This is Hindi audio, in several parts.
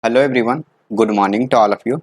Hello everyone, good morning to all of you.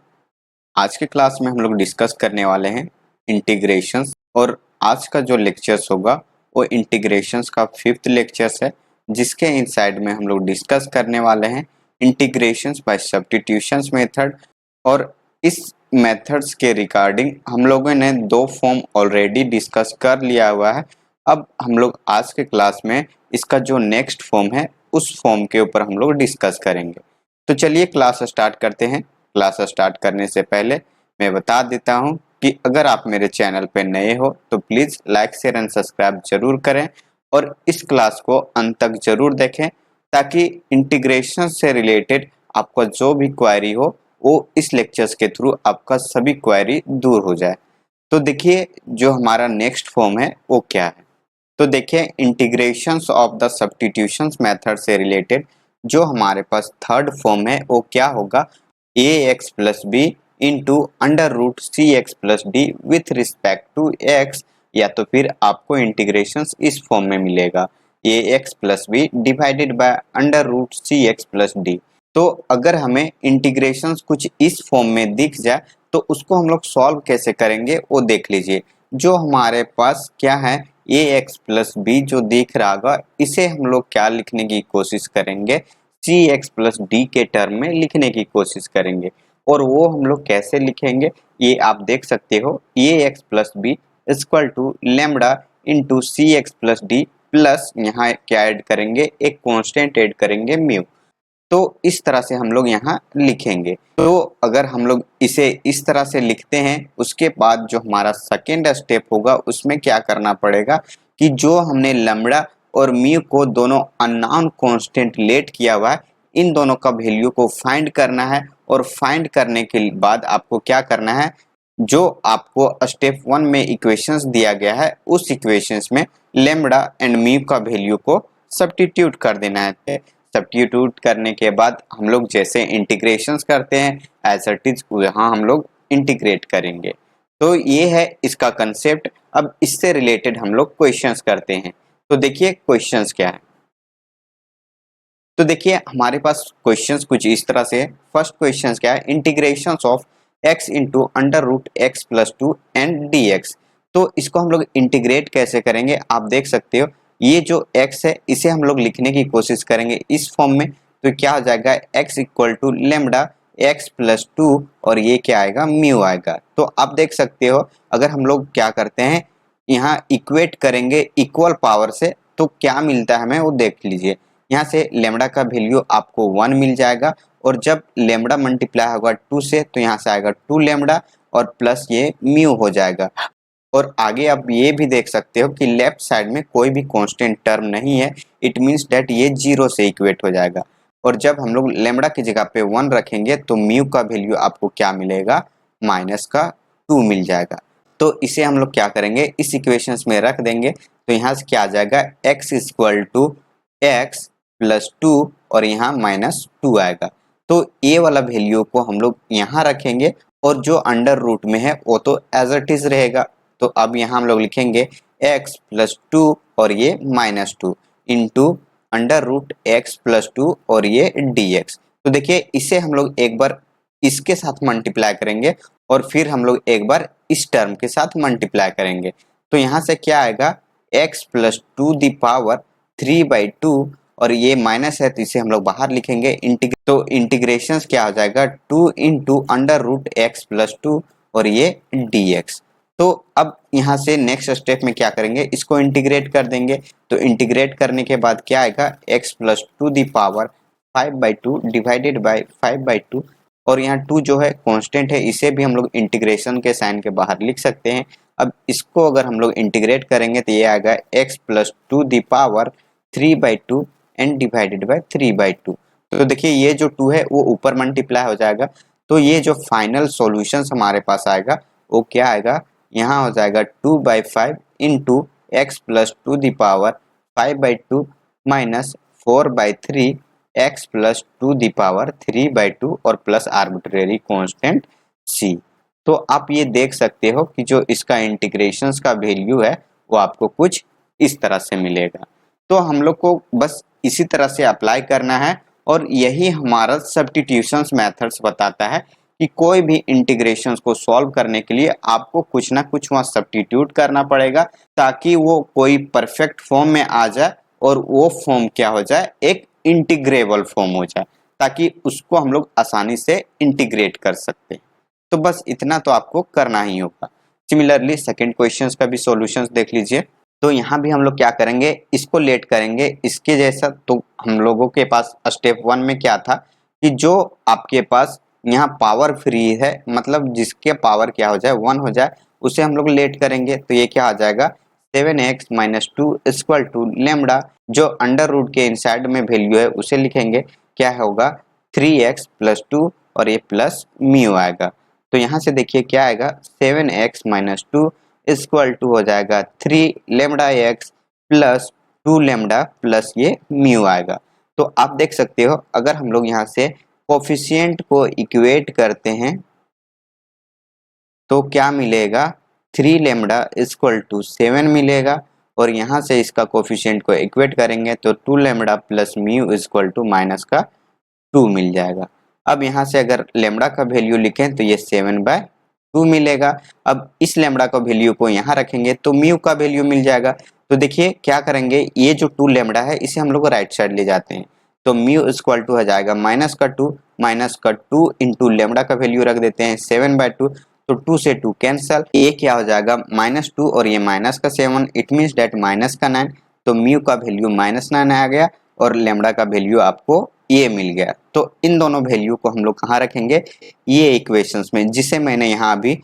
आज के क्लास में हम लोग डिस्कस करने वाले हैं इंटीग्रेशंस। और आज का जो लेक्चर्स होगा वो इंटीग्रेशंस का 5th लेक्चर्स है, जिसके इनसाइड में हम लोग डिस्कस करने वाले हैं इंटीग्रेशंस बाय सब्स्टिट्यूशंस मेथड। और इस मेथड्स के रिगार्डिंग हम लोगों ने दो फॉर्म ऑलरेडी डिस्कस कर लिया हुआ है। अब हम लोग आज के क्लास में इसका जो नेक्स्ट फॉर्म है उस फॉर्म के ऊपर हम लोग डिस्कस करेंगे। तो चलिए क्लास स्टार्ट करते हैं। क्लास स्टार्ट करने से पहले मैं बता देता हूं कि अगर आप मेरे चैनल पर नए हो तो please like share and subscribe जरूर करें और इस क्लास को अंत तक जरूर देखें, ताकि इंटीग्रेशन से रिलेटेड आपका जो भी क्वेरी हो वो इस लेक्चर्स के थ्रू आपका सभी क्वेरी दूर हो जाए। तो देखिए जो हमारा नेक्स्ट फॉर्म है वो क्या है। तो देखिए integrations of the substitutions method से रिलेटेड जो हमारे पास थर्ड फॉर्म है वो क्या होगा, a x plus b into under root c x plus d with respect to x, या तो फिर आपको इंटीग्रेशंस इस फॉर्म में मिलेगा a x plus b divided by under root c x plus d. तो अगर हमें इंटीग्रेशंस कुछ इस फॉर्म में दिख जाए तो उसको हम लोग सॉल्व कैसे करेंगे वो देख लीजिए। जो हमारे पास क्या है ए एक्स प्लस बी जो दिख रहा होगा, इसे हम लोग क्या लिखने की कोशिश करेंगे, सी एक्स प्लस डी के टर्म में लिखने की कोशिश करेंगे। और वो हम लोग कैसे लिखेंगे ये आप देख सकते हो, a x plus b equal to lambda into c x plus d plus यहाँ क्या ऐड करेंगे, एक कांस्टेंट ऐड करेंगे म्यू। तो इस तरह से हम लोग यहाँ लिखेंगे। तो अगर हम लोग इसे इस तरह से लिखते हैं उसके बाद जो हमारा सेकेंड स्टेप होगा उसमें क्या करना पड़ेगा कि जो हमने लैम्ब्डा और म्यू को दोनों अननोन कांस्टेंट लेट किया हुआ है, इन दोनों का वैल्यू को फाइंड करना है। और फाइंड करने के बाद आपको क्या करना है, जो आपको स्टेप 1 में इक्वेशंस दिया गया है उस इक्वेशंस में लैम्ब्डा एंड म्यू का वैल्यू को सब्स्टिट्यूट कर देना है। सब्स्टिट्यूट करने के बाद हम लोग जैसे इंटीग्रेशंस करते हैं एज इट इज यहाँ हम लोग इंटीग्रेट करेंगे। तो ये है इसका कंसेप्ट। अब इससे रिलेटेड हम लोग क्वेश्चंस करते हैं। तो देखिए क्वेश्चंस क्या है। तो देखिए हमारे पास क्वेश्चंस कुछ इस तरह से है। फर्स्ट क्वेश्चन क्या है, integrations of x into under root x plus two and D X. तो इसको हम लोग इंटीग्रेट कैसे करेंगे आप देख सकते हो। ये जो x है इसे हम लोग लिखने की कोशिश करेंगे इस फॉर्म में। तो क्या हो जाएगा, x equal to lambda X plus two और ये क्या आएगा, म्यू आएगा। तो आप देख सकते हो अगर हम लोग क्या करते हैं यहाँ इक्वेट करेंगे इक्वल पावर से तो क्या मिलता है हमें वो देख लीजिए। यहाँ से लेमडा का वैल्यू आपको 1 मिल जाएगा और जब लेमडा मल्टीप्लाई होगा 2 से तो यहाँ से आएगा 2 लेमडा और प्लस ये म्यू हो जाएगा। और आगे आप ये भी देख सकते हो कि लेफ्ट साइड में कोई भी कांस्टेंट टर्म नहीं है, इट मीन्स डेट ये 0 से इक्वेट हो जाएगा। और जब हम लोग लेमडा की जगह पे 1 रखेंगे तो म्यू का वैल्यू आपको क्या मिलेगा, माइनस का 2 मिल जाएगा। तो इसे हम लोग क्या करेंगे इस इक्वेशंस में रख देंगे। तो यहाँ से क्या आ जाएगा, x equal to X plus two और यहाँ माइनस 2 आएगा। तो ये वाला वैल्यू को हम लोग यहाँ रखेंगे और जो अंडर रूट में है वो तो एज इट इज रहेगा। तो अब यहाँ हम लोग लिखेंगे x प्लस टू और ये minus 2 into under root x plus two और ये dx। तो देखिए इसे हम लोग एक बार इसके साथ मल्टीप्लाई करेंगे और फिर हम लोग एक बार इस टर्म के साथ मल्टीप्लाई करेंगे। तो यहाँ से क्या आएगा, x plus two the power 3/2 और ये माइनस है तो इसे हम लोग बाहर लिखेंगे। तो इंटीग्रेशन क्या हो जाएगा, 2 into under root x plus two और ये dx। तो अब यहाँ से नेक्स्ट स्टेप में क्या करेंगे, इसको इंटीग्रेट कर देंगे। तो इंटीग्रेट करने के बाद क्या आएगा, x plus two the power 5/2 divided by 5/2 और यहाँ 2 जो है कांस्टेंट है, इसे भी हम लोग इंटीग्रेशन के साइन के बाहर लिख सकते हैं। अब इसको अगर हम लोग इंटीग्रेट करेंगे तो ये आएगा x plus two the power 3/2 and divided by 3/2। तो देखिए ये जो 2 है वो ऊपर मल्टीप्लाई हो जाएगा। तो ये जो फाइनल सॉल्यूशन हमारे पास आएगा वो क्या आएगा, यहाँ हो जाएगा 2/5 into X plus two the power 5/2 minus 4/3 X plus two the power 3/2 और प्लस आर्बिट्रेरी कांस्टेंट c। तो आप ये देख सकते हो कि जो इसका इंटीग्रेशंस का वैल्यू है वो आपको कुछ इस तरह से मिलेगा। तो हम लोग को बस इसी तरह से अप्लाई करना है और यही हमारा सब्स्टिट्यूशंस मेथड्स बताता है कि कोई भी इंटीग्रेशंस को सॉल्व करने के लिए आपको कुछ ना कुछ वहाँ सब्स्टिट्यूट करना पड़ेगा ताकि वो कोई परफेक्ट फॉर्म में आ जाए और वो फॉर्म क्या हो जाए, एक इंटीग्रेबल फॉर्म हो जाए, ताकि उसको हम लोग आसानी से इंटीग्रेट कर सकते हैं। तो बस इतना तो आपको करना ही होगा। सिमिलरली सेकंड क्वेश्चंस का भी सॉल्यूशंस देख लीजिए। तो यहाँ भी हम लोग क्या करेंगे, इसको लेट करेंगे इसके जैसा। तो हम लोगों के पास स्टेप 1 में क्या था कि जो आपके पास यहाँ पावर फ्री है, मतलब जिसके पावर क्या हो जाए 1 हो जाए, उसे हम लोग लेट करेंगे। तो ये क्या आ जाएगा 7x - 2 इक्वल टू लेमडा, जो अंडर रूट के इनसाइड में वैल्यू है उसे लिखेंगे, क्या होगा 3x + 2 और ये प्लस म्यू आएगा। तो यहाँ से देखिए क्या आएगा 7x - 2 इक्वल टू हो जाएगा 3 lambda x plus 2 lambda plus ये म्यू आएगा। तो आप देख सकते हो अगर हम लोग यहाँ से कोफिशिएंट को इक्वेट करते हैं तो क्या मिलेगा 3 लेमडा इक्वल टू 7 मिलेगा, और यहाँ से इसका कोफिशिएंट को इक्वेट करेंगे तो 2 lambda plus mu equal to minus का 2 मिल जाएगा। अब यहाँ से अगर लेमडा का वैल्यू लिखें तो ये 7/2 मिलेगा। अब इस लेमडा का वैल्यू को यहाँ रखेंगे तो म्यू का वैल्यू मिल जाएगा। तो देखिए क्या करेंगे, ये जो 2 लेमडा है इसे हम लोग राइट साइड ले जाते हैं, तो म्यू इक्वल टू हो जाएगा माइनस का 2 इंटू लेमडा का वैल्यू रख देते हैं 7/2, तो 2 से 2 कैंसल, ये क्या हो जाएगा -2 और ये माइनस का 7, इट मीन्स डेट माइनस का 9, तो म्यू का वैल्यू -9 आ गया और लेमडा का वैल्यू आपको ये मिल गया। तो इन दोनों वैल्यू को हम लोग कहाँ रखेंगे, ये इक्वेशंस में, जिसे मैंने यहाँ अभी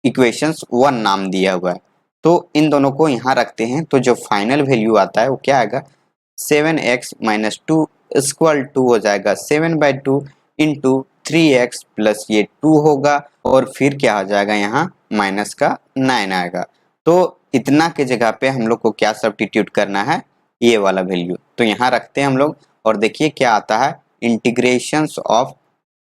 इक्वेशंस 1 नाम दिया हुआ है। तो इन दोनों को यहाँ रखते हैं तो जो फाइनल वैल्यू आता है वो क्या आएगा 7x - 2 इक्वल टू हो जाएगा 7/2 इंटू 3x प्लस ये 2 होगा, और फिर क्या हो जाएगा यहाँ माइनस का 9 आएगा। तो इतना के जगह पे हम लोग को क्या सब्स्टिट्यूट करना है, ये वाला वैल्यू, तो यहाँ रखते हैं हम लोग। और देखिए क्या आता है इंटीग्रेशंस ऑफ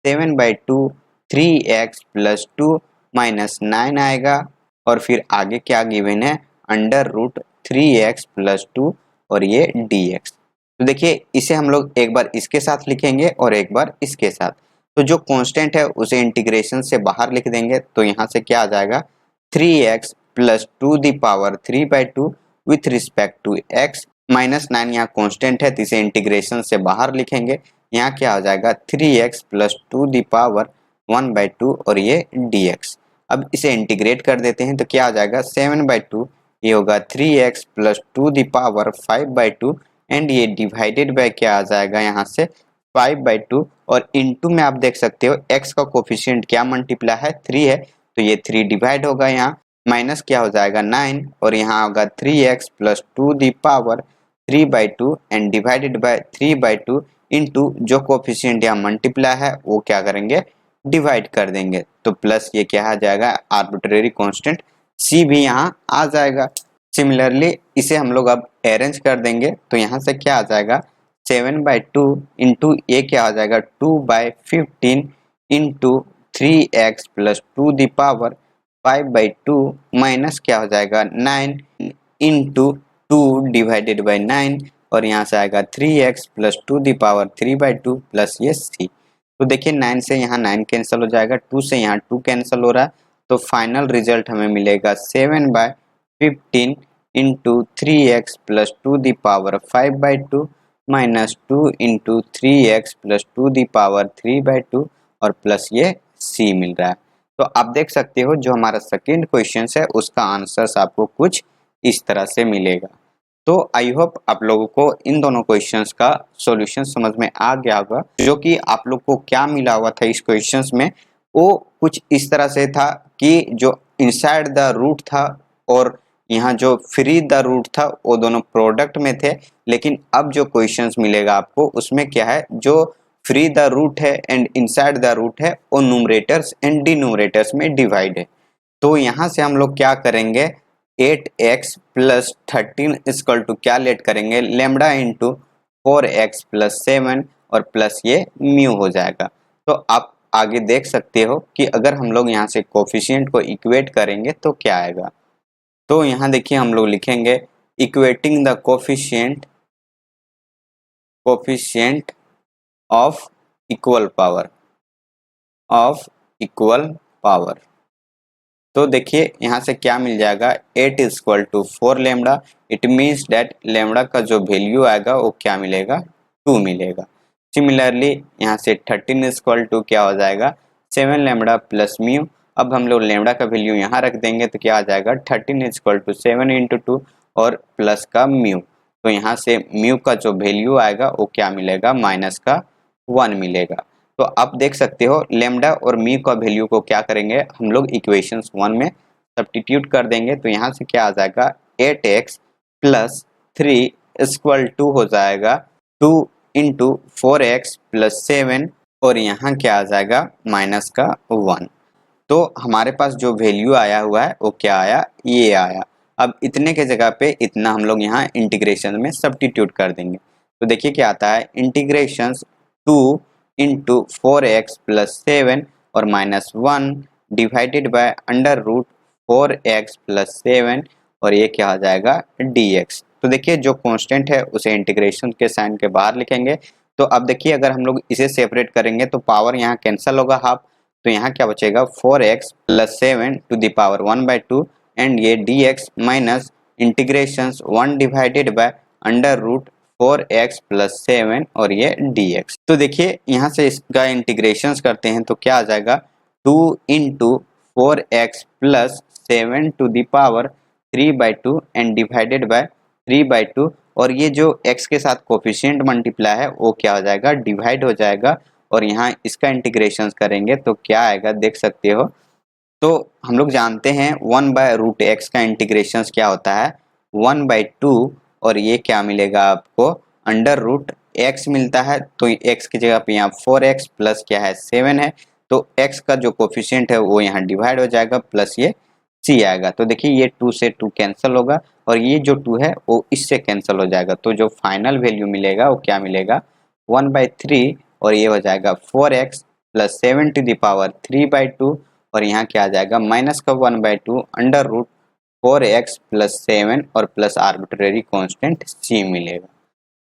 7/2 3x + 2 - 9 आएगा, और फिर आगे क्या गिवन है अंडर रूट 3x + 2 और ये dx। तो देखिए इसे हम लोग एक बार इसके साथ लिखेंगे और एक बार इसके साथ। तो जो कांस्टेंट है उसे इंटीग्रेशन से बाहर लिख देंगे, तो यहाँ से क्या आ जाएगा 3x + 2 the power 3/2 with respect to x, -9 यहाँ कांस्टेंट है तो इसे इंटीग्रेशन से बाहर लिखेंगे। यहाँ क्या हो जाएगा 3x + 2 दी पावर 1/2 और ये dx। अब इसे इंटीग्रेट कर देते हैं तो क्या आ जाएगा 7/2, ये होगा 3x + 2 दी पावर 5/2, एंड ये डिवाइडेड बाय क्या आ जाएगा यहाँ से 5/2, और इनटू में आप देख सकते हो x का कोफिशिएंट क्या मल्टीप्लाई है 3 है, तो ये 3 डिवाइड होगा यहाँ, माइनस क्या हो जाएगा 9, और यहाँ होगा 3x + 2 the power 3/2 and divided by 3/2 into जो कोफिशिएंट यहाँ मल्टीप्लाई है वो क्या करेंगे डिवाइड कर देंगे, तो प्लस ये क्या आ जाएगा आर्बिट्रेरी कांस्टेंट c भी यहाँ आ जाएगा। सिमिलरली इसे हम लोग अब अरेंज कर देंगे तो यहाँ से क्या आ जाएगा 7/2 इंटू ये क्या आ जाएगा 2/15 into 3x + 2 the power 5/2 minus क्या हो जाएगा 9 इंटू 2 डिवाइडेड बाई 9, और यहाँ से आएगा 3x + 2 दी पावर 3/2 प्लस ये c। तो देखिए 9 से यहाँ 9 कैंसिल हो जाएगा, 2 से यहाँ 2 कैंसिल हो रहा है, तो फाइनल रिजल्ट हमें मिलेगा 7/15 into 3x + 2 the power 5/2 minus 2 into 3x + 2 the power 3/2 और प्लस ये c मिल रहा है। तो आप देख सकते हो जो हमारा सेकेंड क्वेश्चन है उसका आंसर्स आपको कुछ इस तरह से मिलेगा। तो आई होप आप लोगों को इन दोनों क्वेश्चंस का सॉल्यूशन समझ में आ गया होगा। जो कि आप लोग को क्या मिला हुआ था इस क्वेश्चंस में, वो कुछ इस तरह से था कि जो इनसाइड द रूट था और यहाँ जो फ्री द रूट था वो दोनों प्रोडक्ट में थे, लेकिन अब जो क्वेश्चंस मिलेगा आपको उसमें क्या है जो फ्री द रूट है एंड इनसाइड द रूट है वो न्यूमरेटर्स एंड डिनोमिनेटर्स में डिवाइड है। तो यहाँ से हम लोग क्या करेंगे 8x + 13 इक्वल टू क्या लेट करेंगे लेमडा इंटू 4x + 7 और प्लस ये म्यू हो जाएगा। तो आप आगे देख सकते हो कि अगर हम लोग यहाँ से कोफिशिएंट को इक्वेट करेंगे तो क्या आएगा। तो यहाँ देखिए हम लोग लिखेंगे equating the coefficient of equal power, of equal power. तो देखिए यहाँ से क्या मिल जाएगा, 8 is equal to 4 lambda. It means that lambda का जो वैल्यू आएगा वो क्या मिलेगा, 2 मिलेगा। सिमिलरली यहाँ से 13 इज इक्वल टू क्या हो जाएगा, 7 लेमडा प्लस म्यू। अब हम लोग लेमडा का वैल्यू यहाँ रख देंगे तो क्या आ जाएगा, 13 इज इक्वल टू 7 इंटू 2 और प्लस का म्यू। तो यहाँ से म्यू का जो वैल्यू आएगा वो क्या मिलेगा, माइनस का 1 मिलेगा। तो आप देख सकते हो लेमडा और म्यू का वैल्यू को क्या करेंगे हम लोग इक्वेशंस 1 में सब्स्टिट्यूट कर देंगे। तो यहाँ से क्या आ जाएगा, 8x प्लस 3 इक्वल टू हो जाएगा 2 इंटू 4x प्लस 7 और यहाँ क्या आ जाएगा, माइनस का 1। तो हमारे पास जो वैल्यू आया हुआ है वो क्या आया, ये आया। अब इतने के जगह पे इतना हम लोग यहाँ इंटीग्रेशन में सब्स्टिट्यूट कर देंगे। तो देखिए क्या आता है, इंटीग्रेशन 2 इंटू 4x प्लस 7 और minus 1 divided by under root 4x plus 7 और ये क्या हो जाएगा, dx। तो देखिए जो कांस्टेंट है उसे इंटीग्रेशन के साइन के बाहर लिखेंगे। तो अब देखिए अगर हम लोग इसे सेपरेट करेंगे तो पावर यहाँ कैंसिल होगा हाफ। तो यहाँ क्या बचेगा, 4x plus 7 to the power 1/2 and ये dx minus integration 1 divided by under root 4x plus 7 और ये dx। तो देखिए यहाँ से इसका इंटीग्रेशन करते हैं तो क्या आ जाएगा, 2 into 4x plus 7 to the power 3/2 and divided by 3/2 और ये जो x के साथ कोफिशिएंट मल्टीप्लाई है वो क्या हो जाएगा, डिवाइड हो जाएगा और यहाँ इसका इंटीग्रेशन करेंगे तो क्या आएगा देख सकते हो। तो हम लोग जानते हैं 1/√x का इंटीग्रेशन क्या होता है, 1/2 और ये क्या मिलेगा आपको, अंडर रूट x मिलता है। तो x की जगह पे यहाँ 4x प्लस क्या है 7 है। तो x का जो कोफिशिएंट है वो यहाँ डिवाइड हो जाएगा प्लस ये c आएगा। तो देखिए ये 2 से 2 कैंसिल होगा और ये जो 2 है वो इससे कैंसिल हो जाएगा। तो जो फाइनल वैल्यू मिलेगा वो क्या मिलेगा, 1/3 और ये हो जाएगा 4x plus 7 to the power 3/2 और यहाँ क्या आ जाएगा, माइनस का 1/2 अंडर रूट 4x प्लस 7 और प्लस आर्बिट्रेरी कांस्टेंट c मिलेगा।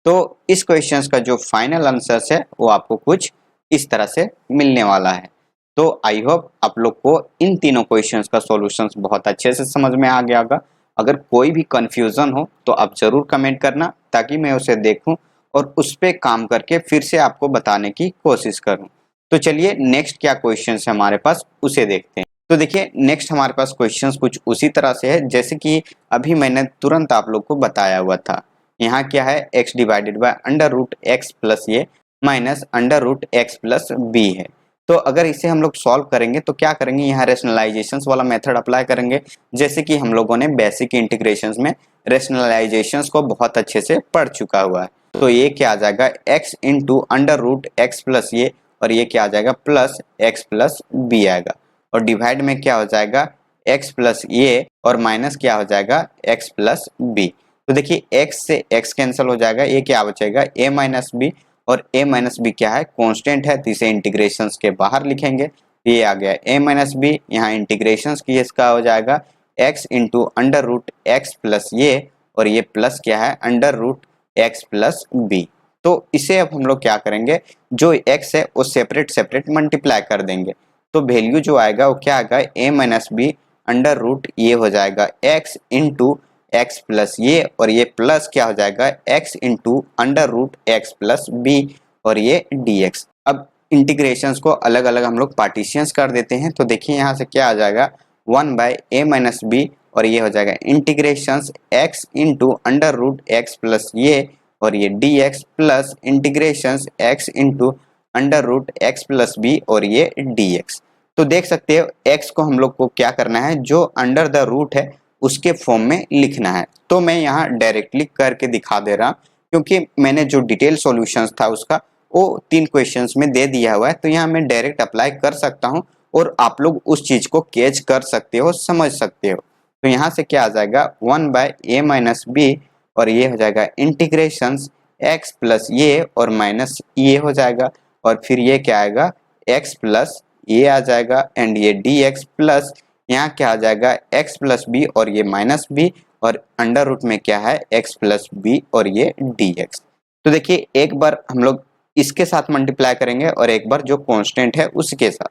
तो इस क्वेश्चन का जो फाइनल आंसर है वो आपको कुछ इस तरह से मिलने वाला है। तो आई होप आप लोग को इन तीनों क्वेश्चंस का सॉल्यूशंस बहुत अच्छे से समझ में आ गया होगा। अगर कोई भी कंफ्यूजन हो तो आप जरूर कमेंट करना ताकि मैं उसे देखूं और उस पर काम करके फिर से आपको बताने की कोशिश करूं। तो चलिए नेक्स्ट क्या क्वेश्चन है हमारे पास उसे देखते हैं। तो देखिए नेक्स्ट हमारे पास क्वेश्चंस कुछ उसी तरह से है जैसे कि अभी मैंने तुरंत आप लोग को बताया हुआ था। यहाँ क्या है, x divided by under root x plus ये minus under root x plus b है। तो अगर इसे हम लोग सॉल्व करेंगे तो क्या करेंगे, यहाँ रेशनलाइजेशन वाला मेथड अप्लाई करेंगे जैसे कि हम लोगों ने बेसिक इंटीग्रेशंस में रेशनलाइजेशंस को बहुत अच्छे से पढ़ चुका हुआ है। तो ये क्या आ जाएगा, x into under root x plus ये और ये क्या आ जाएगा प्लस x प्लस बी आएगा और डिवाइड में क्या हो जाएगा x प्लस ये और माइनस क्या हो जाएगा x प्लस बी। तो देखिए x से x कैंसिल हो जाएगा, ये क्या बचेगा a माइनस बी और a माइनस बी क्या है, कांस्टेंट है तो इसे इंटीग्रेशन के बाहर लिखेंगे। ये आ गया a माइनस बी, यहाँ इंटीग्रेशन की इसका हो जाएगा x into under root x plus ये और ये प्लस क्या है under root x plus b. तो इसे अब हम लोग क्या करेंगे, जो x है वो सेपरेट सेपरेट मल्टीप्लाई कर देंगे। तो वैल्यू जो आएगा वो क्या आएगा, a minus b under root ये हो जाएगा x इंटू एक्स प्लस ये और ये प्लस क्या हो जाएगा x into under root x plus b और ये dx। अब इंटीग्रेशंस को अलग अलग हम लोग पार्टीशंस कर देते हैं। तो देखिए यहाँ से क्या आ जाएगा 1/a माइनस बी और ये हो जाएगा integrations x into under root x plus ये और ये dx plus integrations x into under root x plus b और ये dx। तो देख सकते हो x को हम लोग को क्या करना है, जो अंडर द रूट है उसके फॉर्म में लिखना है। तो मैं यहाँ डायरेक्टली करके दिखा दे रहा क्योंकि मैंने जो डिटेल सॉल्यूशंस था उसका वो 3 क्वेश्चंस में दे दिया हुआ है। तो यहाँ मैं डायरेक्ट अप्लाई कर सकता हूँ और आप लोग उस चीज को कैच कर सकते हो, समझ सकते हो। तो यहाँ से क्या आ जाएगा 1/a माइनस बी और ये हो जाएगा इंटीग्रेशन x प्लस ये और माइनस ये हो जाएगा और फिर ये क्या आएगा x प्लस ये आ जाएगा एंड ये dx प्लस यहाँ क्या आ जाएगा x प्लस बी और ये माइनस बी और अंडर रूट में क्या है x प्लस बी और ये dx। तो देखिए एक बार हम लोग इसके साथ मल्टीप्लाई करेंगे और एक बार जो कांस्टेंट है उसके साथ।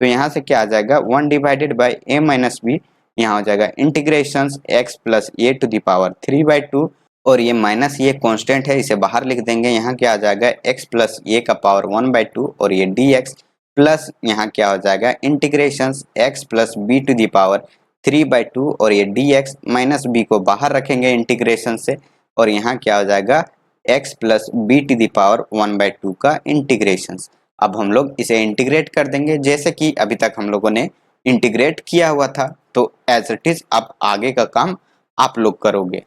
तो यहाँ से क्या आ जाएगा 1 divided by a minus b, यहाँ हो जाएगा integration x plus a to the power 3/2 और ये माइनस ये कांस्टेंट है इसे बाहर लिख देंगे। यहाँ क्या आ जाएगा x प्लस ए का पावर 1/2 और ये dx प्लस यहाँ क्या हो जाएगा integration x plus b to the power 3/2 और ये dx माइनस बी को बाहर रखेंगे इंटीग्रेशन से और यहाँ क्या हो जाएगा x plus b to the power 1/2 का इंटीग्रेशन। अब हम लोग इसे इंटीग्रेट कर देंगे जैसे कि अभी तक हम लोगों ने इंटीग्रेट किया हुआ था। तो एज इट इज अब आगे का काम आप लोग करोगे।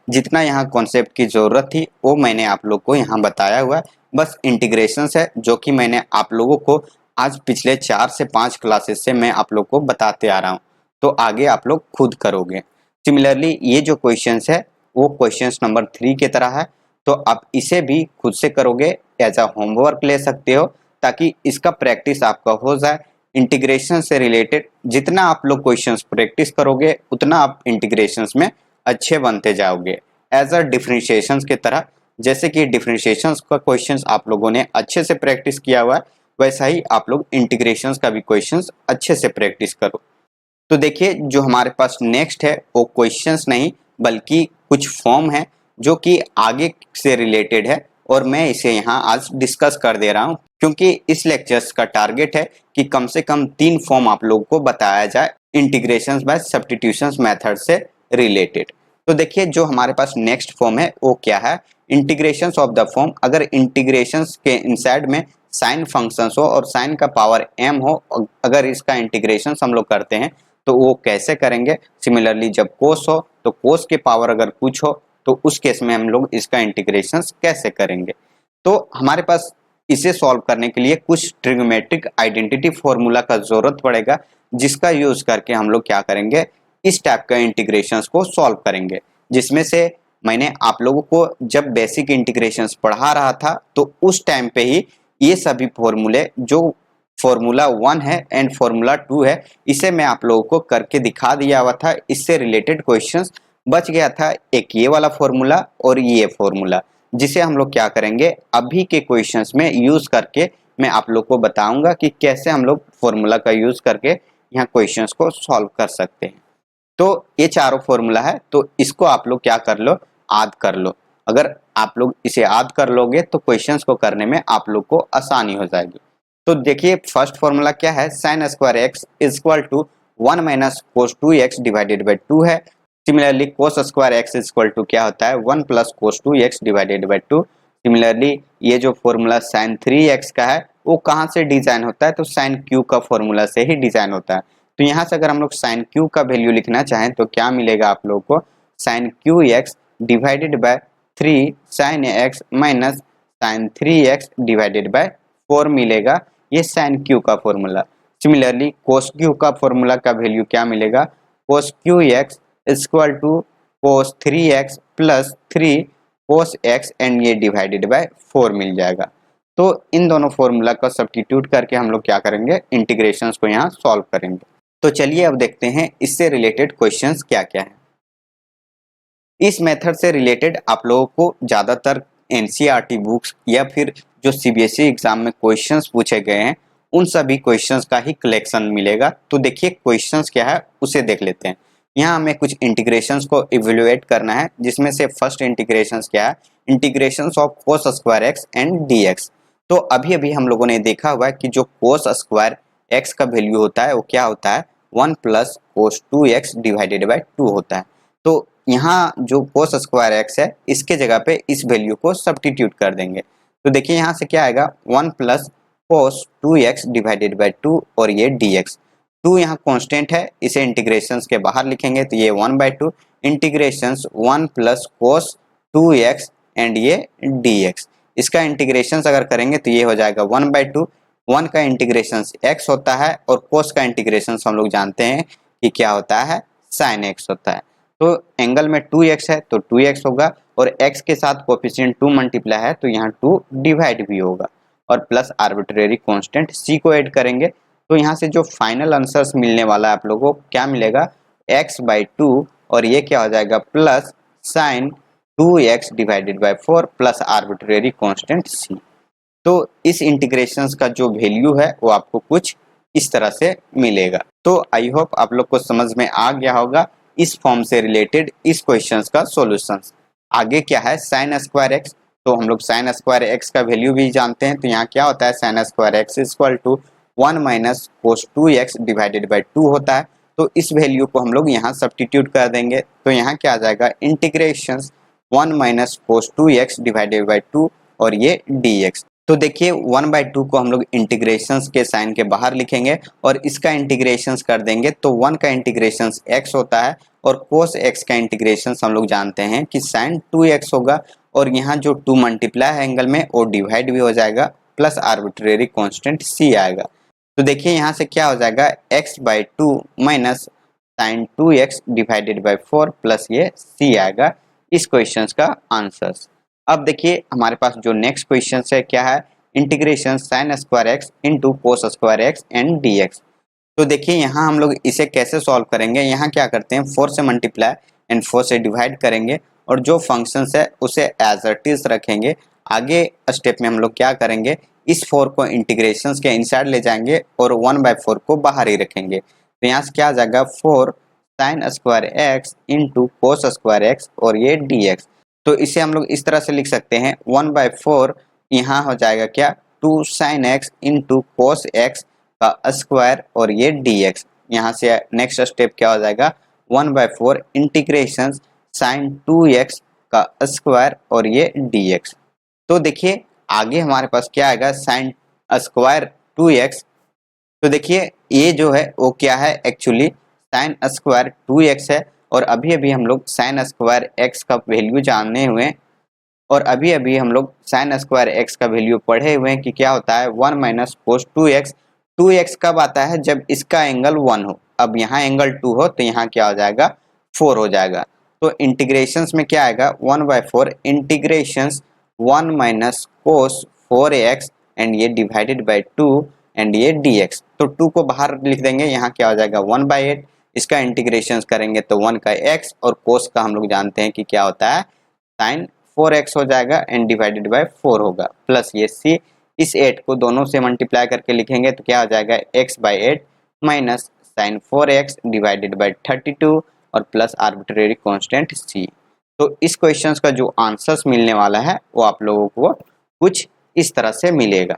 जितना यहाँ कॉन्सेप्ट की ज़रूरत थी वो मैंने आप लोग को यहाँ बताया हुआ है, बस इंटीग्रेशन है जो कि मैंने आप लोगों को आज पिछले 4 से 5 क्लासेस से मैं आप लोग को बताते आ रहा हूँ। तो आगे आप लोग खुद करोगे। सिमिलरली ये जो क्वेश्चंस है वो क्वेश्चंस नंबर 3 की तरह है, तो आप इसे भी खुद से करोगे, एज अ होमवर्क ले सकते हो ताकि इसका प्रैक्टिस आपका हो जाए। इंटीग्रेशन से रिलेटेड जितना आप लोग क्वेश्चंस प्रैक्टिस करोगे उतना आप इंटीग्रेशंस में अच्छे बनते जाओगे, एज अ डिफरेंशिएशंस की तरह। जैसे कि डिफरेंशिएशंस का क्वेश्चंस आप लोगों ने अच्छे से प्रैक्टिस किया हुआ है, वैसा ही आप लोग इंटीग्रेशंस का भी क्वेश्चंस अच्छे से प्रैक्टिस करो। तो देखिए जो हमारे पास नेक्स्ट है वो क्वेश्चंस नहीं बल्कि कुछ फॉर्म है जो कि आगे से रिलेटेड है और मैं इसे यहाँ आज डिस्कस कर दे रहा हूँ, क्योंकि इस लेक्चर्स का टारगेट है कि कम से कम 3 फॉर्म आप लोगों को बताया जाए इंटीग्रेशंस बाय सब्स्टिट्यूशंस मेथड से रिलेटेड। तो देखिए जो हमारे पास नेक्स्ट फॉर्म है वो क्या है, इंटीग्रेशंस ऑफ द फॉर्म। अगर इंटीग्रेशंस के इनसाइड में साइन फंक्शंस हो और साइन का पावर m हो, अगर इसका इंटीग्रेशंस हम लोग करते हैं तो वो कैसे करेंगे। सिमिलरली जब कोस हो तो कोस के पावर अगर कुछ हो तो उस केस में हम लोग इसका इंटीग्रेशन कैसे करेंगे। तो हमारे पास इसे सॉल्व करने के लिए कुछ ट्रिग्नोमेट्रिक आइडेंटिटी फॉर्मूला का जरूरत पड़ेगा, जिसका यूज करके हम लोग क्या करेंगे, इस टाइप का इंटीग्रेशंस को सॉल्व करेंगे। जिसमें से मैंने आप लोगों को जब बेसिक इंटीग्रेशंस पढ़ा रहा था तो उस टाइम पे ही ये सभी फॉर्मूले जो फॉर्मूला 1 है एंड फॉर्मूला 2 है इसे मैं आप लोगों को करके दिखा दिया हुआ था। इससे रिलेटेड क्वेश्चंस बच गया था एक ये वाला फॉर्मूला और ये फॉर्मूला, जिसे हम लोग क्या करेंगे अभी के क्वेश्चंस में यूज करके मैं आप लोग को बताऊंगा कि कैसे हम लोग फॉर्मूला का यूज करके यहाँ क्वेश्चंस को सॉल्व कर सकते हैं। तो ये चारों फॉर्मूला है, तो इसको आप लोग क्या कर लो, याद कर लो। अगर आप लोग इसे याद कर लोगे तो क्वेश्चंस को करने में आप लोग को आसानी हो जाएगी। तो देखिए फर्स्ट फॉर्मूला क्या है, sine square x is equal to 1 minus cos 2x divided by 2 है। Similarly cos square x is equal to क्या होता है 1 plus cos 2x divided by 2। Similarly ये जो फॉर्मूला साइन 3x का है वो कहाँ से डिजाइन होता है, तो साइन क्यू का फॉर्मूला से ही डिजाइन होता है। तो यहाँ से अगर हम लोग साइन क्यू का वैल्यू लिखना चाहें तो क्या मिलेगा आप लोगों को, sine cube x divided by 3 sine x minus sine 3x divided by 4 मिलेगा। ये साइन क्यू का फॉर्मूला। सिमिलरली कोस क्यू का फॉर्मूला का वैल्यू क्या मिलेगा, cos cube x equal to cos 3x plus 3 cos x and ये डिवाइडेड बाय 4 मिल जाएगा। तो इन दोनों फॉर्मूला का सब्स्टिट्यूट करके हम लोग क्या करेंगे, इंटीग्रेशंस को यहाँ सॉल्व करेंगे। तो चलिए अब देखते हैं इससे रिलेटेड क्वेश्चंस क्या क्या हैं। इस मेथड से रिलेटेड आप लोगों को ज़्यादातर एनसीईआरटी बुक्स या फिर जो सीबीएसई एग्जाम में क्वेश्चंस पूछे गए हैं उन सभी क्वेश्चंस का ही कलेक्शन मिलेगा। तो देखिए क्वेश्चंस क्या है उसे देख लेते हैं। यहाँ हमें कुछ इंटीग्रेशंस को इवेल्युएट करना है, जिसमें से फर्स्ट इंटीग्रेशंस क्या है, integrations of cos square x and dx. तो अभी अभी हम लोगों ने देखा हुआ है कि जो कोस स्क्वायर एक्स का वैल्यू होता है वो क्या होता है 1 plus cos 2x divided by 2 होता है। तो यहाँ जो कोस स्क्वायर एक्स है इसके जगह पे इस वैल्यू को सब्स्टिट्यूट कर देंगे। तो देखिए यहाँ से क्या आएगा 1 plus cos 2x divided by 2 और ये dx। 2 यहाँ कांस्टेंट है, इसे इंटीग्रेशंस के बाहर लिखेंगे तो ये 1/2 integrations 1 plus cos 2x and ये dx। इसका इंटीग्रेशंस अगर करेंगे तो ये हो जाएगा 1/2। 1 का इंटीग्रेशन x होता है और कोस का इंटीग्रेशन हम लोग जानते हैं कि क्या होता है साइन x होता है। तो एंगल में 2x है तो 2x होगा और x के साथ कोफिशिएंट 2 मल्टीप्लाई है तो यहाँ 2 डिवाइड भी होगा और प्लस आर्बिट्रेरी कांस्टेंट c को ऐड करेंगे। तो यहाँ से जो फाइनल आंसर्स मिलने वाला है आप लोगों को क्या मिलेगा x/2 और ये क्या हो जाएगा plus sign 2x divided by 4 plus arbitrary constant c। तो इस इंटीग्रेशंस का जो वैल्यू है वो आपको कुछ इस तरह से मिलेगा। तो आई होप आप लोग को समझ में आ गया होगा इस फॉर्म से रिलेटेड इस क्वेश्चंस का सॉल्यूशंस। आगे क्या है साइन स्क्वायर एक्स, तो हम लोग साइन स्क्वायर एक्स का वैल्यू भी जानते हैं। तो यहाँ क्या होता है sine square x equal to 1 minus cos 2x divided by 2 होता है। तो इस वैल्यू को हम लोग यहाँ सब्स्टिट्यूट कर देंगे। तो यहाँ क्या आ जाएगा integration 1 minus cos 2x divided by 2 और ये dx। तो देखिए 1/2 को हम लोग इंटीग्रेशंस के साइन के बाहर लिखेंगे और इसका इंटीग्रेशंस कर देंगे तो 1 का इंटीग्रेशंस x होता है और कोस x का इंटीग्रेशंस हम लोग जानते हैं कि साइन 2x होगा और यहाँ जो 2 मल्टीप्लाई है एंगल में वो डिवाइड भी हो जाएगा प्लस आर्बिट्रेरी कांस्टेंट c आएगा। तो देखिए यहाँ से क्या हो जाएगा x/2 minus sine 2x divided by 4 plus ये c आएगा इस क्वेश्चन का आंसर। अब देखिए हमारे पास जो नेक्स्ट क्वेश्चन है क्या है integration sign square x into cos square x and dx। तो देखिए यहाँ हम लोग इसे कैसे सॉल्व करेंगे, यहाँ क्या करते हैं 4 से मल्टीप्लाई एंड 4 से डिवाइड करेंगे और जो फंक्शंस है उसे एज इट इज रखेंगे। आगे स्टेप में हम लोग क्या करेंगे इस 4 को इंटीग्रेशंस के इनसाइड ले जाएंगे और 1/4 को बाहर ही रखेंगे। तो यहाँ से क्या आ जाएगा 4 sign square x into cos square x और ये dx। तो इसे हम लोग इस तरह से लिख सकते हैं 1/4 यहाँ हो जाएगा क्या 2 sine x into cos x का स्क्वायर और ये dx। यहाँ से नेक्स्ट स्टेप क्या हो जाएगा 1/4 इंटीग्रेशन साइन 2x का स्क्वायर और ये dx। तो देखिए आगे हमारे पास क्या आएगा साइन स्क्वायर 2x। तो देखिए ये जो है वो क्या है एक्चुअली साइन स्क्वायर 2x है और अभी अभी हम लोग साइन स्क्वायर x का वैल्यू जाने हुए हैं और अभी अभी हम लोग साइन स्क्वायर x का वैल्यू पढ़े हुए हैं कि क्या होता है 1 माइनस कोस 2x। 2x कब आता है जब इसका एंगल 1 हो, अब यहाँ एंगल 2 हो तो यहाँ क्या हो जाएगा 4 हो जाएगा। तो इंटीग्रेशंस में क्या आएगा 1/4 integrations 1 minus cos 4x and ये डिवाइडेड बाई 2 एंड ये dx। तो 2 को बाहर लिख देंगे, यहाँ क्या हो जाएगा 1/8, इसका इंटीग्रेशन करेंगे तो 1 का x और कोस का हम लोग जानते हैं कि क्या होता है साइन 4x हो जाएगा एंड डिवाइडेड बाय 4 होगा प्लस ये c। इस 8 को दोनों से मल्टीप्लाई करके लिखेंगे तो क्या हो जाएगा x/8 minus sign 4x divided bye 32 और प्लस आर्बिट्रेरी कांस्टेंट c। तो इस क्वेश्चंस का जो आंसर्स मिलने वाला है वो आप लोगों को कुछ इस तरह से मिलेगा।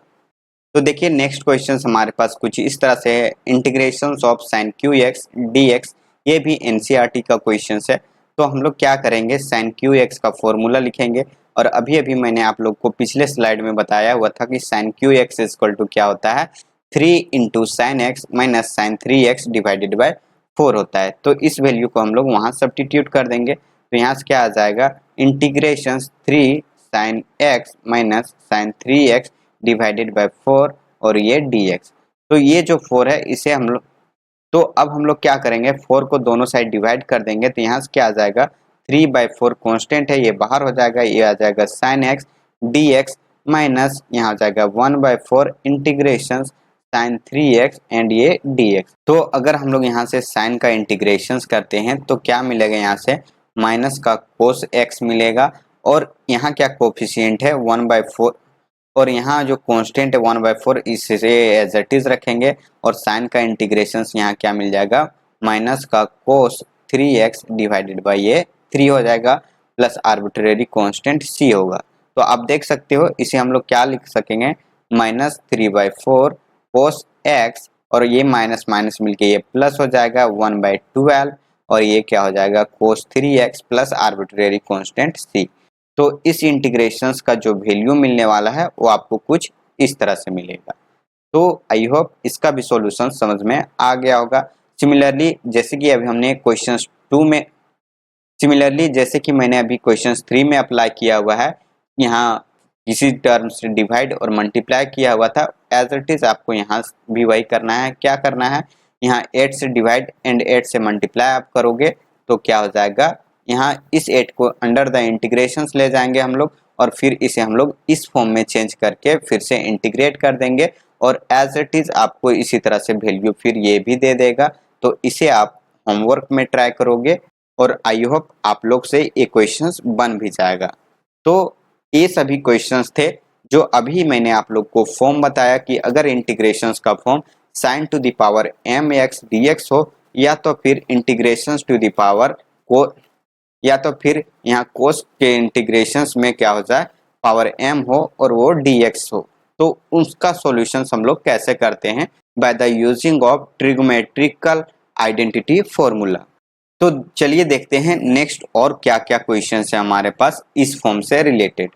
तो देखिए नेक्स्ट क्वेश्चन हमारे पास कुछ इस तरह से है integration of sine qx dx। ये भी एनसीईआरटी का क्वेश्चन है। तो हम लोग क्या करेंगे साइन qx का फॉर्मूला लिखेंगे और अभी अभी मैंने आप लोग को पिछले स्लाइड में बताया हुआ था कि साइन qx इक्वल टू क्या होता है 3 into sine x minus sine 3x divided by 4 होता है। तो इस वैल्यू को हम लोग वहाँ सब्स्टिट्यूट कर देंगे। तो यहाँ से क्या आ जाएगा integration 3 sine x minus sine 3x divided by 4 और ये dx। तो ये जो 4 है इसे हम लोग, तो अब हम लोग क्या करेंगे 4 को दोनों साइड डिवाइड कर देंगे। तो यहाँ से क्या आ जाएगा 3/4 कांस्टेंट है ये बाहर हो जाएगा, ये आ जाएगा साइन x dx माइनस यहाँ आ जाएगा 1/4 इंटीग्रेशन साइन 3x एंड ये dx। तो अगर हम लोग यहाँ से साइन का इंटीग्रेशन करते हैं तो क्या मिलेगा यहाँ से माइनस का कोस x मिलेगा और यहाँ क्या कोफिशिएंट है 1/4 और यहाँ जो कांस्टेंट है 1/4 इसे एज इट इज रखेंगे और साइन का इंटीग्रेशन यहाँ क्या मिल जाएगा माइनस का कोस 3x डिवाइडेड बाय ये 3 हो जाएगा प्लस आर्बिट्रेरी कांस्टेंट c होगा। तो आप देख सकते हो इसे हम लोग क्या लिख सकेंगे माइनस 3/4 कोस x और ये माइनस माइनस मिलके ये प्लस हो जाएगा 1/12 और ये क्या हो जाएगा कोस 3x plus arbitrary constant c। तो इस इंटीग्रेशंस का जो वैल्यू मिलने वाला है वो आपको कुछ इस तरह से मिलेगा। तो आई होप इसका भी सॉल्यूशन समझ में आ गया होगा। सिमिलरली जैसे कि अभी हमने क्वेश्चंस 2 में, सिमिलरली जैसे कि मैंने अभी क्वेश्चंस 3 में अप्लाई किया हुआ है, यहाँ किसी टर्म से डिवाइड और मल्टीप्लाई किया हुआ था एज इट इज आपको यहाँ भी वही करना है। क्या करना है यहाँ 8 से डिवाइड एंड 8 से मल्टीप्लाई आप करोगे तो क्या हो जाएगा यहाँ इस 8 को अंडर द इंटीग्रेशंस ले जाएंगे हम लोग और फिर इसे हम लोग इस फॉर्म में चेंज करके फिर से इंटीग्रेट कर देंगे और एज इट इज आपको इसी तरह से वैल्यू फिर ये भी दे देगा। तो इसे आप होमवर्क में ट्राई करोगे और आई होप आप लोग से ये क्वेश्चंस बन भी जाएगा। तो ये सभी क्वेश्चंस थे जो अभी मैंने आप लोग को फॉर्म बताया कि अगर इंटीग्रेशंस का form sin to the power mx dx हो, या तो फिर इंटीग्रेशंस टू द पावर को, या तो फिर यहाँ कोस के इंटीग्रेशंस में क्या हो जाए पावर m हो और वो dx हो, तो उसका सॉल्यूशंस हम लोग कैसे करते हैं by the using of trigonometrical identity formula. तो चलिए देखते हैं नेक्स्ट और क्या क्या क्वेश्चंस है हमारे पास इस फॉर्म से रिलेटेड।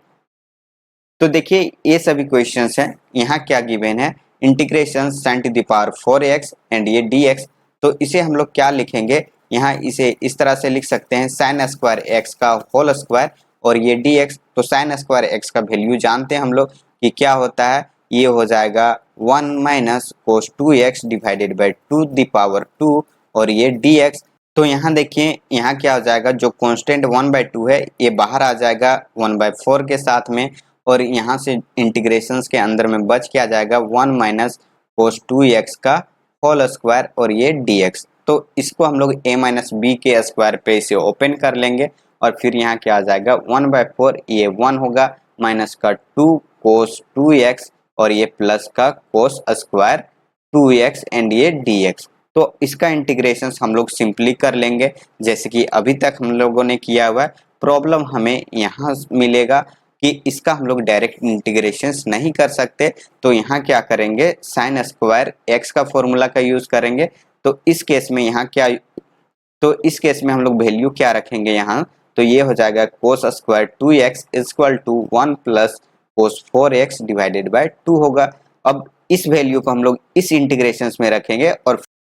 तो देखिए ये सभी क्वेश्चंस हैं। यहाँ क्या गिवन है, integration sin to the power 4x and ये dx। तो इसे हम लोग क्या लिखेंगे, यहाँ इसे इस तरह से लिख सकते हैं sin स्क्वायर x का होल स्क्वायर और ये dx। तो sin स्क्वायर x का वैल्यू जानते हैं हम लोग कि क्या होता है, ये हो जाएगा 1 minus cos 2x divided by 2 the power 2 और ये dx। तो यहाँ देखिए यहाँ क्या हो जाएगा, जो कांस्टेंट 1/2 है ये बाहर आ जाएगा 1/4 के साथ में, और यहाँ से इंटीग्रेशंस के अंदर में बच के आ जाएगा 1 माइनस कोस 2x का होल स्क्वायर और ये dx। तो इसको हम लोग a माइनस बी के स्क्वायर पे इसे ओपन कर लेंगे और फिर यहाँ क्या आ जाएगा 1/4, ये 1 होगा, माइनस का 2 कोस 2x और ये प्लस का कोस स्क्वायर 2x एंड ये dx। तो इसका इंटीग्रेशन हम लोग सिंपली कर लेंगे जैसे कि अभी तक हम लोगों ने किया हुआ है। प्रॉब्लम हमें यहाँ मिलेगा कि इसका हम लोग डायरेक्ट इंटीग्रेशन नहीं कर सकते, तो यहाँ क्या करेंगे साइन स्क्वायर x का फॉर्मूला का यूज करेंगे। तो इस केस में यहाँ क्या, तो इस केस में हम लोग वैल्यू क्या रखेंगे यहाँ, तो ये हो जाएगा cos square 2x equal to 1 plus cos 4x divided by 2 होगा। अब इस वैल्यू को हम लोग इस इंटीग्रेशन में रखेंगे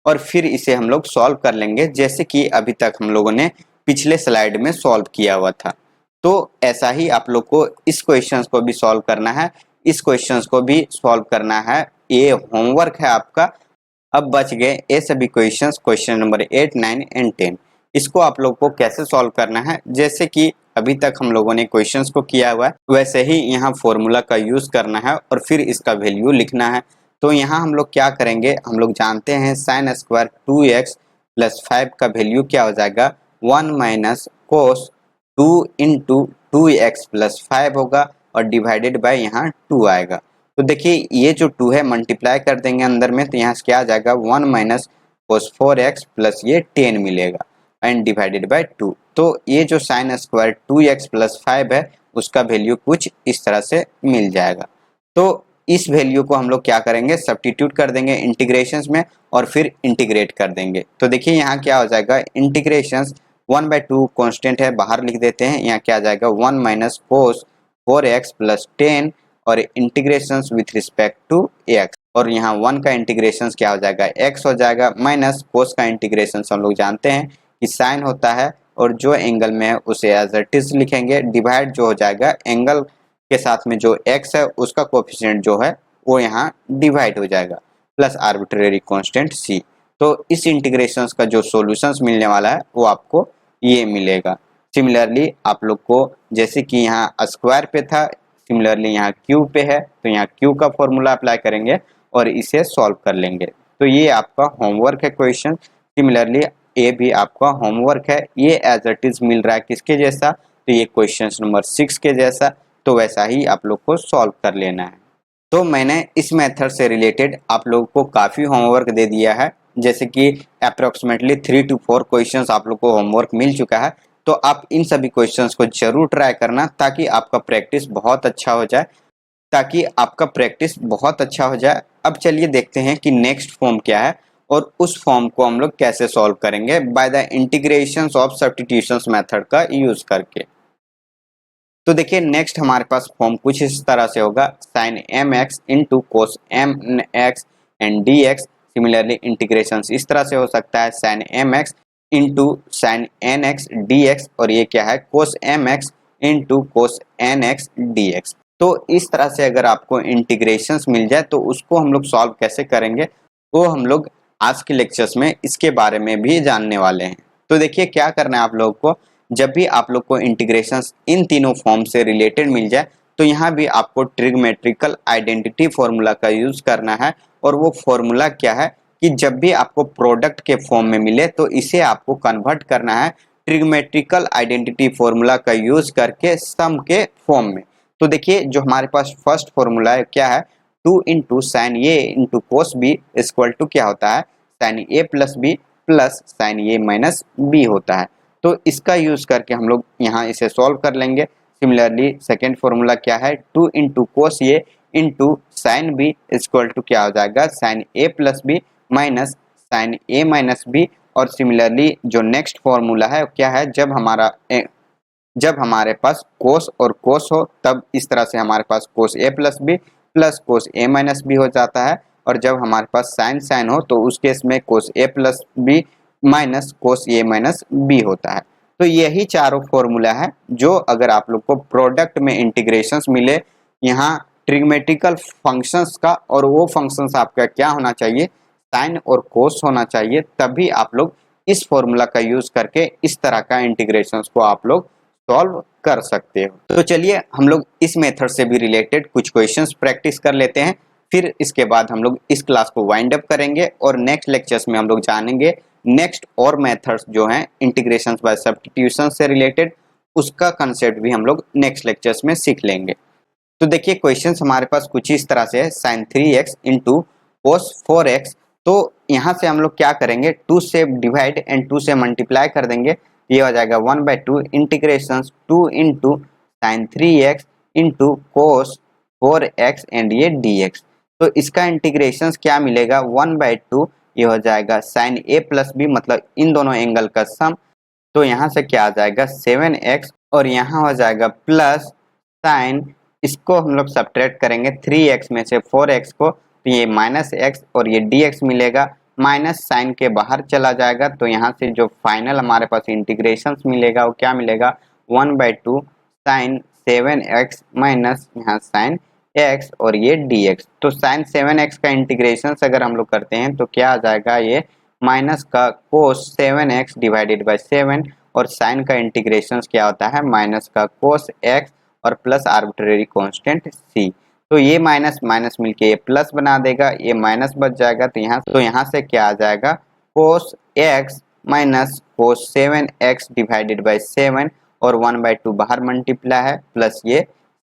और फिर इसे हम लोग सॉल्व कर लेंगे जैसे कि अभी तक हम लोगों ने पिछले स्लाइड में सॉल्व किया हुआ था। तो ऐसा ही आप लोग को इस क्वेश्चंस को भी सॉल्व करना है, इस क्वेश्चंस को भी सॉल्व करना है, ये होमवर्क है आपका। अब बच गए ये सभी क्वेश्चंस, क्वेश्चन नंबर 8, 9 एंड 10। इसको आप लोग को कैसे सॉल्व करना है, जैसे कि अभी तक हम लोगों ने क्वेश्चंस को किया हुआ है वैसे ही यहाँ फॉर्मूला का यूज करना है और फिर इसका वैल्यू लिखना है। तो यहाँ हम लोग क्या करेंगे, हम लोग जानते हैं साइन स्क्वायर 2x प्लस 5 का वैल्यू क्या हो जाएगा 1 माइनस कोस 2 इंटू 2x प्लस 5 होगा और डिवाइडेड बाय यहाँ 2 आएगा। तो देखिए ये जो 2 है मल्टीप्लाई कर देंगे अंदर में, तो यहाँ से क्या आ जाएगा 1 माइनस कोस 4x प्लस ये 10 मिलेगा एंड डिवाइडेड बाय 2। तो ये जो साइन स्क्वायर 2x प्लस 5 है उसका वैल्यू कुछ इस तरह से मिल जाएगा। तो इस वैल्यू को हम लोग क्या करेंगे सब्स्टिट्यूट कर देंगे इंटीग्रेशंस में और फिर इंटीग्रेट कर देंगे। तो देखिए यहाँ क्या हो जाएगा इंटीग्रेशंस 1/2 कांस्टेंट है बाहर लिख देते हैं, यहाँ क्या आ जाएगा 1 माइनस कोस 4x प्लस 10 और integrations with respect to x, और यहाँ 1 का इंटीग्रेशंस क्या हो जाएगा x हो जाएगा, माइनस कोस का इंटीग्रेशंस हम लोग जानते हैं कि साइन होता है और जो एंगल में है उसे एज इट इज लिखेंगे, डिवाइड जो हो जाएगा एंगल के साथ में जो x है उसका कोफिशिएंट जो है वो यहाँ डिवाइड हो जाएगा प्लस आर्बिट्रेरी कांस्टेंट c। तो इस इंटीग्रेशंस का जो सॉल्यूशंस मिलने वाला है वो आपको ये मिलेगा। सिमिलरली आप लोग को जैसे कि यहाँ स्क्वायर पे था, सिमिलरली यहाँ क्यूब पे है, तो यहाँ क्यूब का फॉर्मूला अप्लाई करेंगे और इसे सॉल्व कर लेंगे। तो ये आपका होमवर्क है क्वेश्चन। सिमिलरली ये भी आपका होमवर्क है, ये एज इट इज मिल रहा है किसके जैसा, तो ये क्वेश्चन नंबर 6 के जैसा, तो वैसा ही आप लोग को सॉल्व कर लेना है। तो मैंने इस मेथड से रिलेटेड आप लोगों को काफ़ी होमवर्क दे दिया है, जैसे कि अप्रोक्सीमेटली 3 to 4 क्वेश्चंस आप लोग को होमवर्क मिल चुका है। तो आप इन सभी क्वेश्चंस को जरूर ट्राई करना ताकि आपका प्रैक्टिस बहुत अच्छा हो जाए, अब चलिए देखते हैं कि नेक्स्ट फॉर्म क्या है और उस फॉर्म को हम लोग कैसे सॉल्व करेंगे by the integrations of substitutions method का यूज करके। तो देखिए नेक्स्ट हमारे पास फॉर्म कुछ इस तरह से होगा sin mx into cos mx and dx। Similarly integration इस तरह से हो सकता है sin mx into sin nx dx, और ये क्या है कोस mx into cos nx dx। तो इस तरह से अगर आपको इंटीग्रेशंस मिल जाए तो उसको हम लोग सॉल्व कैसे करेंगे वो हम लोग आज के लेक्चर्स में इसके बारे में भी जानने वाले हैं। तो देखिए क्या करना है आप लोगों को, जब भी आप लोग को इंटीग्रेशंस इन तीनों फॉर्म से रिलेटेड मिल जाए तो यहाँ भी आपको ट्रिग्नोमेट्रिकल आइडेंटिटी फॉर्मूला का यूज करना है। और वो फॉर्मूला क्या है कि जब भी आपको प्रोडक्ट के फॉर्म में मिले तो इसे आपको कन्वर्ट करना है ट्रिग्नोमेट्रिकल आइडेंटिटी फॉर्मूला का यूज करके सम के फॉर्म में। तो देखिए जो हमारे पास फर्स्ट फॉर्मूला है क्या है, 2 into sine a into cos b equal to क्या होता है, sine a plus b plus sine a minus b होता है। तो इसका यूज करके हम लोग यहाँ इसे सॉल्व कर लेंगे। सिमिलरली सेकेंड फॉर्मूला क्या है, 2 into cos a into sine b equal to क्या हो जाएगा, sine a plus b minus sine a minus b. और सिमिलरली जो नेक्स्ट फॉर्मूला है क्या है, जब हमारे पास कोस और कोस हो तब इस तरह से हमारे पास कोस ए प्लस बी प्लस कोस ए माइनस बी हो जाता है, और जब हमारे पास साइन साइन हो तो उस केस में कोस ए प्लस बी माइनस कोस ए माइनस बी होता है। तो यही चारों फॉर्मूला है जो अगर आप लोग को प्रोडक्ट में इंटीग्रेशंस मिले यहाँ ट्रिग्मेटिकल फंक्शंस का, और वो फंक्शंस आपका क्या होना चाहिए, साइन और कोस होना चाहिए, तभी आप लोग इस फॉर्मूला का यूज करके इस तरह का इंटीग्रेशंस को आप लोग सॉल्व कर सकते हो। तो चलिए हम लोग इस मेथड से भी रिलेटेड कुछ क्वेश्चंस प्रैक्टिस कर लेते हैं, फिर इसके बाद हम लोग इस क्लास को वाइंड अप करेंगे और नेक्स्ट लेक्चर्स में हम लोग जानेंगे नेक्स्ट और मेथड्स जो हैं इंटीग्रेशंस बाय सब्स्टिट्यूशन से रिलेटेड, उसका कंसेप्ट भी हम लोग नेक्स्ट लेक्चर्स में सीख लेंगे। तो देखिए क्वेश्चंस हमारे पास कुछ इस तरह से है, sign 3x into cos 4x। तो यहाँ से हम लोग क्या करेंगे, 2 से डिवाइड एंड 2 से मल्टीप्लाई कर देंगे, ये हो जाएगा 1/2 integration 2 into sign 3x into cos 4x and ये dx। तो इसका इंटीग्रेशन क्या मिलेगा, 1/2 ये हो जाएगा साइन a प्लस बी, मतलब इन दोनों एंगल का सम। तो यहाँ से क्या आ जाएगा 7x, और यहाँ हो जाएगा प्लस साइन, इसको हम लोग सब्ट्रैक्ट करेंगे 3x में से 4x को, तो ये माइनस x और ये dx मिलेगा, माइनस साइन के बाहर चला जाएगा। तो यहाँ से जो फाइनल हमारे पास इंटीग्रेशन मिलेगा वो क्या मिलेगा, 1/2 साइन 7x माइनस यहाँ साइन x और ये dx। तो साइन 7x का इंटीग्रेशन अगर हम लोग करते हैं तो क्या आ जाएगा, ये माइनस का कोस 7x डिवाइडेड बाय 7, और साइन का इंटीग्रेशन क्या होता है, माइनस का कोस x और प्लस आर्बिट्रेरी कांस्टेंट c। तो ये माइनस माइनस मिलके ये प्लस बना देगा, ये माइनस बच जाएगा। तो यहाँ से क्या आ जाएगा, कोस x minus cos 7x divided by 7, और 1/2 बाहर मल्टीप्लाई है प्लस ये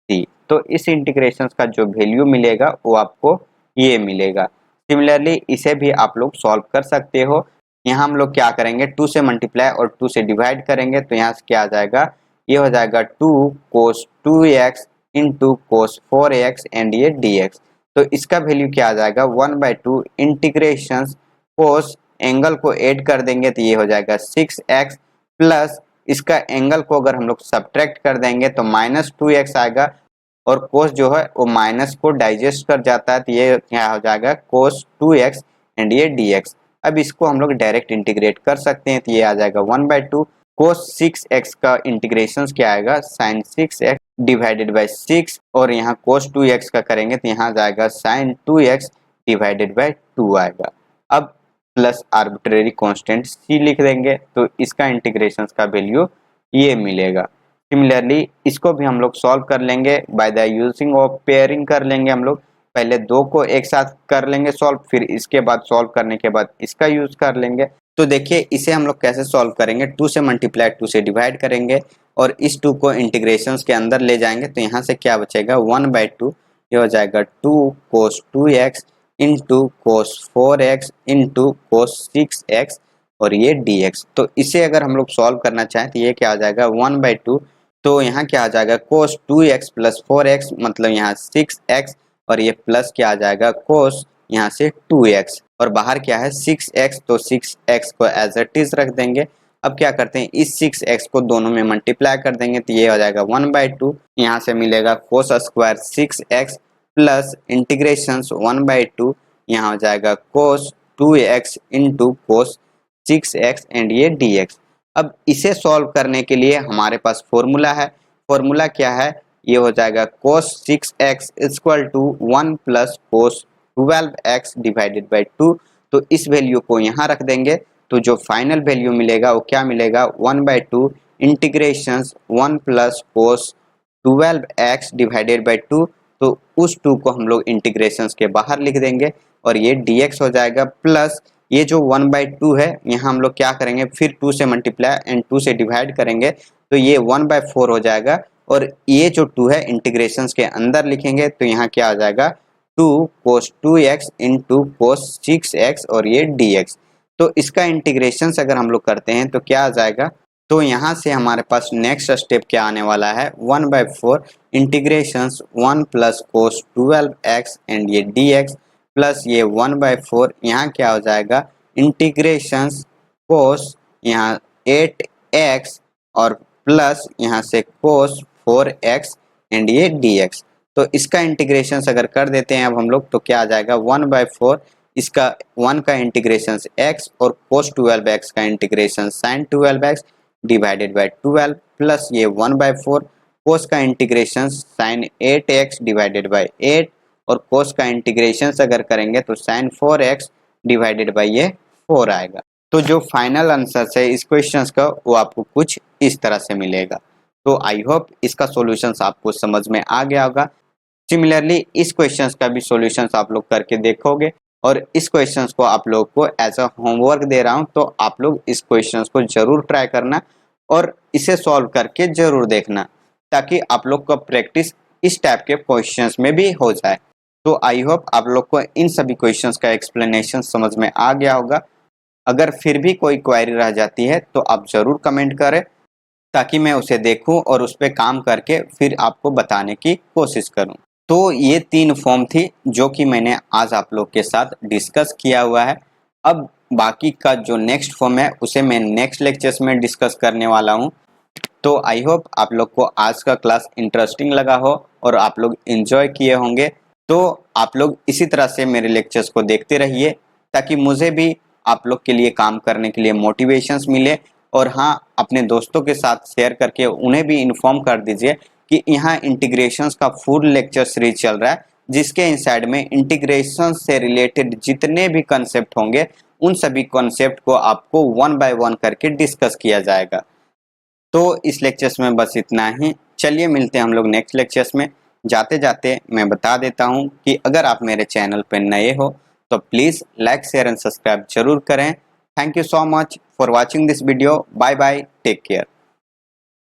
c। तो इस इंटीग्रेशन का जो वैल्यू मिलेगा वो आपको ये मिलेगा। सिमिलरली इसे भी आप लोग सॉल्व कर सकते हो। यहाँ हम लोग क्या करेंगे, 2 से मल्टीप्लाई और 2 से डिवाइड करेंगे, तो यहाँ से क्या आ जाएगा, ये हो जाएगा 2 कोस 2x into cos 4x and ये dx। तो इसका वैल्यू क्या आ जाएगा, 1/2 इंटीग्रेशन कोस, एंगल को ऐड कर देंगे तो ये हो जाएगा 6x, प्लस इसका एंगल को अगर हम लोग सब्ट्रैक्ट कर देंगे तो माइनस 2x आएगा, और कोस जो है वो माइनस को डाइजेस्ट कर जाता है, तो ये क्या हो जाएगा कोस 2x एंड ये dx। अब इसको हम लोग डायरेक्ट इंटीग्रेट कर सकते हैं, तो ये आ जाएगा 1/2 कोस 6x का इंटीग्रेशन क्या आएगा, साइन 6x डिवाइडेड बाय 6, और यहाँ कोस 2x का करेंगे तो यहाँ जाएगा साइन 2x डिवाइडेड बाय 2 आएगा। अब प्लस आर्बिट्रेरी कांस्टेंट c लिख देंगे, तो इसका इंटीग्रेशन का वैल्यू ये मिलेगा। सिमिलरली इसको भी हम लोग सॉल्व कर लेंगे by the using of pairing कर लेंगे। हम लोग पहले दो को एक साथ कर लेंगे सॉल्व, फिर इसके बाद सॉल्व करने के बाद इसका यूज कर लेंगे। तो देखिए इसे हम लोग कैसे सॉल्व करेंगे, 2 से मल्टीप्लाई 2 से डिवाइड करेंगे और इस 2 को इंटीग्रेशंस के अंदर ले जाएंगे, तो यहाँ से क्या बचेगा 1/2, ये हो जाएगा 2 कोस 2x into cos 4x into cos 6x और ये dx। तो इसे अगर हम लोग सॉल्व करना चाहें तो ये क्या आ जाएगा 1/2, तो यहाँ क्या आ जाएगा कोस 2x प्लस 4x, मतलब यहाँ 6x, और ये प्लस क्या आ जाएगा कोस यहाँ से 2x, और बाहर क्या है 6x, तो 6x को एज इट इज रख देंगे। अब क्या करते हैं, इस 6x को दोनों में मल्टीप्लाई कर देंगे, तो ये हो जाएगा 1/2, यहाँ से मिलेगा cos square 6x plus integration 1/2, यहाँ हो जाएगा कोस 2x into cos 6x and ये dx। अब इसे सॉल्व करने के लिए हमारे पास फॉर्मूला है, फॉर्मूला क्या है, ये हो जाएगा cos 6x equal to 1 plus cos 12x divided by 2। तो इस वैल्यू को यहाँ रख देंगे, तो जो फाइनल वैल्यू मिलेगा वो क्या मिलेगा 1/2 integration 1 plus cos 12x divided by 2। तो उस 2 को हम लोग इंटीग्रेशंस के बाहर लिख देंगे और ये dx हो जाएगा, प्लस ये जो 1/2 है यहाँ हम लोग क्या करेंगे फिर 2 से मल्टीप्लाई एंड 2 से डिवाइड करेंगे, तो ये 1/4 हो जाएगा और ये जो 2 है इंटीग्रेशंस के अंदर लिखेंगे तो यहाँ क्या आ जाएगा 2 cos 2x into cos 6x और ये dx। तो इसका इंटीग्रेशन अगर हम लोग करते हैं तो क्या आ जाएगा, तो यहाँ से हमारे पास नेक्स्ट स्टेप क्या आने वाला है 1/4 integrations 1 plus cos 12x and ये dx प्लस ये 1/4 यहाँ क्या हो जाएगा इंटीग्रेशंस cos यहाँ 8x और प्लस यहाँ से cos 4x एंड ये dx। तो इसका इंटीग्रेशन अगर कर देते हैं अब हम लोग तो क्या आ जाएगा 1/4 इसका 1 का इंटीग्रेशन x और cos 12x का integration sin 12x divided by 12 plus ये 1/4 cos का integration sin 8x divided by 8 और cos का इंटीग्रेशन अगर करेंगे तो sin 4x डिवाइडेड बाय ये 4 आएगा। तो जो फाइनल आंसर है इस क्वेश्चन का वो आपको कुछ इस तरह से मिलेगा। तो आई होप इसका सॉल्यूशंस आपको समझ में आ गया होगा। सिमिलरली इस क्वेश्चंस का भी सॉल्यूशंस आप लोग करके देखोगे और इस क्वेश्चंस को आप लोग को एज अ होमवर्क दे रहा हूं तो आप लोग इस क्वेश्चंस को जरूर ट्राई करना और इसे सॉल्व करके जरूर देखना ताकि आप लोग का प्रैक्टिस इस टाइप के क्वेश्चंस में भी हो जाए। तो आई होप आप लोग को इन सभी क्वेश्चंस का एक्सप्लेनेशन समझ में आ गया होगा। अगर फिर भी कोई क्वेरी रह जाती है तो आप ज़रूर कमेंट करें ताकि मैं उसे देखूं और उस पर काम करके फिर आपको बताने की कोशिश करूं। तो ये 3 फॉर्म थी जो कि मैंने आज आप लोग के साथ डिस्कस किया हुआ है। अब बाकी का जो नेक्स्ट फॉर्म है उसे मैं नेक्स्ट लेक्चर्स में डिस्कस करने वाला हूं। तो आई होप आप लोग को आज का क्लास इंटरेस्टिंग लगा हो और आप लोग एंजॉय किए होंगे। तो आप लोग इसी तरह से मेरे लेक्चर्स को देखते रहिए ताकि मुझे भी आप लोग के लिए काम करने के लिए मोटिवेशंस मिले। और हाँ, अपने दोस्तों के साथ शेयर करके उन्हें भी इन्फॉर्म कर दीजिए कि यहाँ इंटीग्रेशंस का फुल लेक्चर सीरीज चल रहा है जिसके इनसाइड में इंटीग्रेशन से रिलेटेड जितने भी कंसेप्ट होंगे उन सभी कंसेप्ट को आपको 1 बाय 1 करके डिस्कस किया जाएगा। तो इस लेक्चर्स में बस इतना ही। चलिए मिलते हैं हम लोग नेक्स्ट लेक्चर्स में। जाते जाते मैं बता देता हूं कि अगर आप मेरे चैनल पर नए हो तो please like share and subscribe जरूर करें। Thank you so much for watching this video. Bye bye, take care.